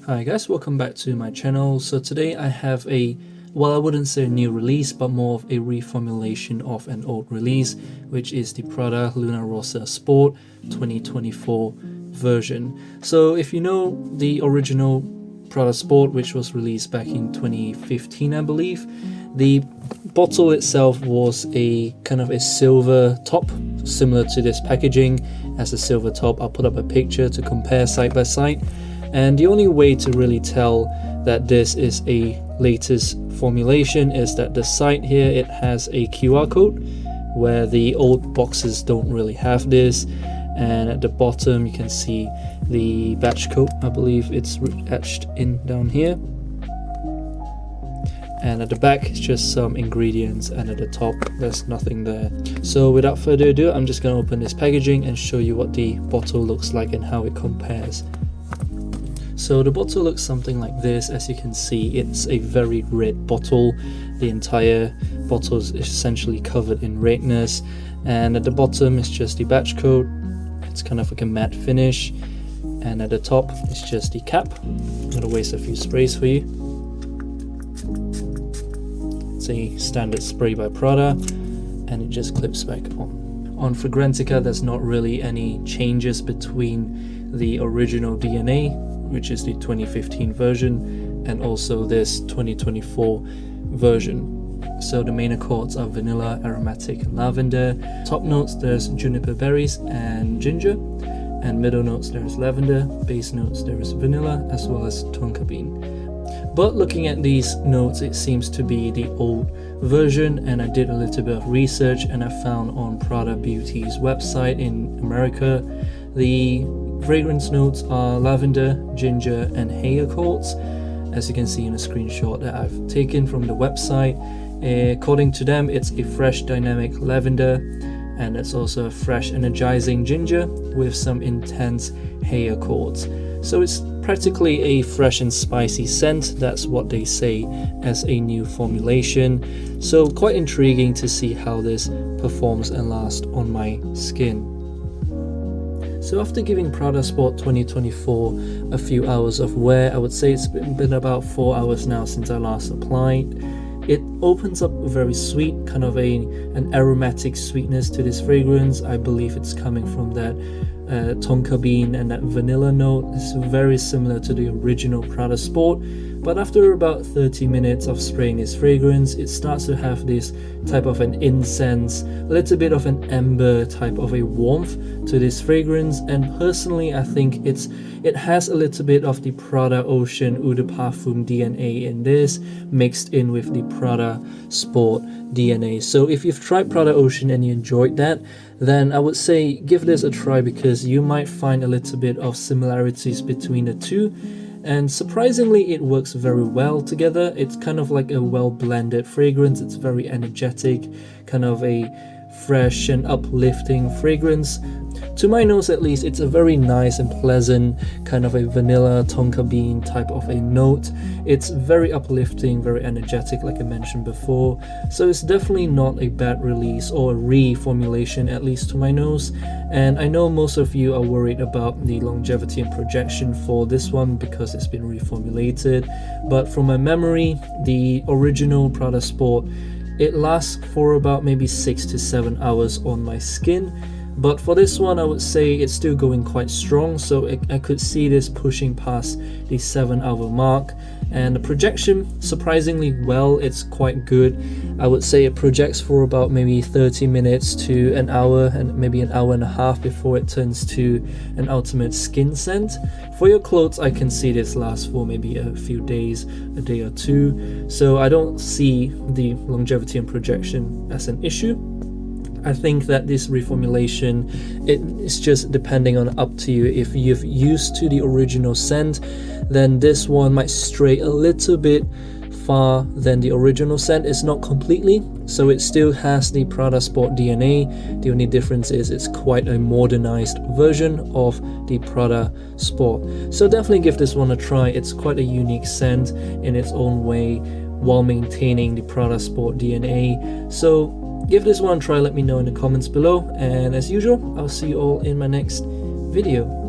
Hi guys, welcome back to my channel. So today I have well, I wouldn't say a new release, but more of a reformulation of an old release, which is the Prada Luna Rossa Sport 2024 version. So if you know the original Prada Sport, which was released back in 2015, I believe, the bottle itself was a kind of a silver top, similar to this packaging as a silver top. I'll put up a picture to compare side by side. And the only way to really tell that this is a latest formulation is that the side here, it has a QR code, where the old boxes don't really have this. And at the bottom you can see the batch code. I believe it's etched in down here. And at the back it's just some ingredients, and at the top there's nothing there. So without further ado, I'm just going to open this packaging and show you what the bottle looks like and how it compares. So the bottle looks something like this. As you can see, it's a very red bottle. The entire bottle is essentially covered in redness, and at the bottom is just the batch code. It's kind of like a matte finish, and at the top it's just the cap. I'm gonna waste a few sprays for you. It's a standard spray by Prada, and it just clips back on. On Fragrantica, there's not really any changes between the original DNA, which is the 2015 version, and also this 2024 version. So the main accords are vanilla, aromatic, and lavender. Top notes, there's juniper berries and ginger, and middle notes there's lavender. Base notes there is vanilla as well as tonka bean. But looking at these notes, it seems to be the old version, and I did a little bit of research and I found on Prada Beauty's website in America, the fragrance notes are lavender, ginger, and hay accords, as you can see in a screenshot that I've taken from the website. According to them, it's a fresh dynamic lavender, and it's also a fresh energizing ginger with some intense hay accords. So it's practically a fresh and spicy scent. That's what they say as a new formulation. So quite intriguing to see how this performs and lasts on my skin. So after giving Prada Sport 2024 a few hours of wear, I would say it's been about 4 hours now since I last applied. It opens up very sweet, kind of an aromatic sweetness to this fragrance. I believe it's coming from that tonka bean and that vanilla note. It's very similar to the original Prada Sport, but after about 30 minutes of spraying this fragrance, it starts to have this type of an incense, a little bit of an amber type of a warmth to this fragrance. And personally, I think it has a little bit of the Prada Ocean Eau de Parfum DNA in this, mixed in with the Prada Sport DNA. So if you've tried Prada Ocean and you enjoyed that, then I would say give this a try, because you might find a little bit of similarities between the two. And surprisingly, it works very well together. It's kind of like a well-blended fragrance. It's very energetic, kind of a fresh and uplifting fragrance. To my nose at least, it's a very nice and pleasant kind of a vanilla tonka bean type of a note. It's very uplifting, very energetic, like I mentioned before. So it's definitely not a bad release or a reformulation, at least to my nose. And I know most of you are worried about the longevity and projection for this one because it's been reformulated. But from my memory, the original Prada Sport, it lasts for about maybe 6 to 7 hours on my skin. But for this one, I would say it's still going quite strong, so I could see this pushing past the 7-hour mark. And the projection, surprisingly well, it's quite good. I would say it projects for about maybe 30 minutes to an hour, and maybe an hour and a half before it turns to an ultimate skin scent. For your clothes, I can see this lasts for maybe a few days, a day or two. So I don't see the longevity and projection as an issue. I think that this reformulation, it's just depending on up to you. If you've used to the original scent, then this one might stray a little bit far than the original scent. It's not completely, so it still has the Prada Sport DNA. The only difference is it's quite a modernized version of the Prada Sport. So definitely give this one a try. It's quite a unique scent in its own way while maintaining the Prada Sport DNA. So give this one a try, let me know in the comments below, and as usual, I'll see you all in my next video.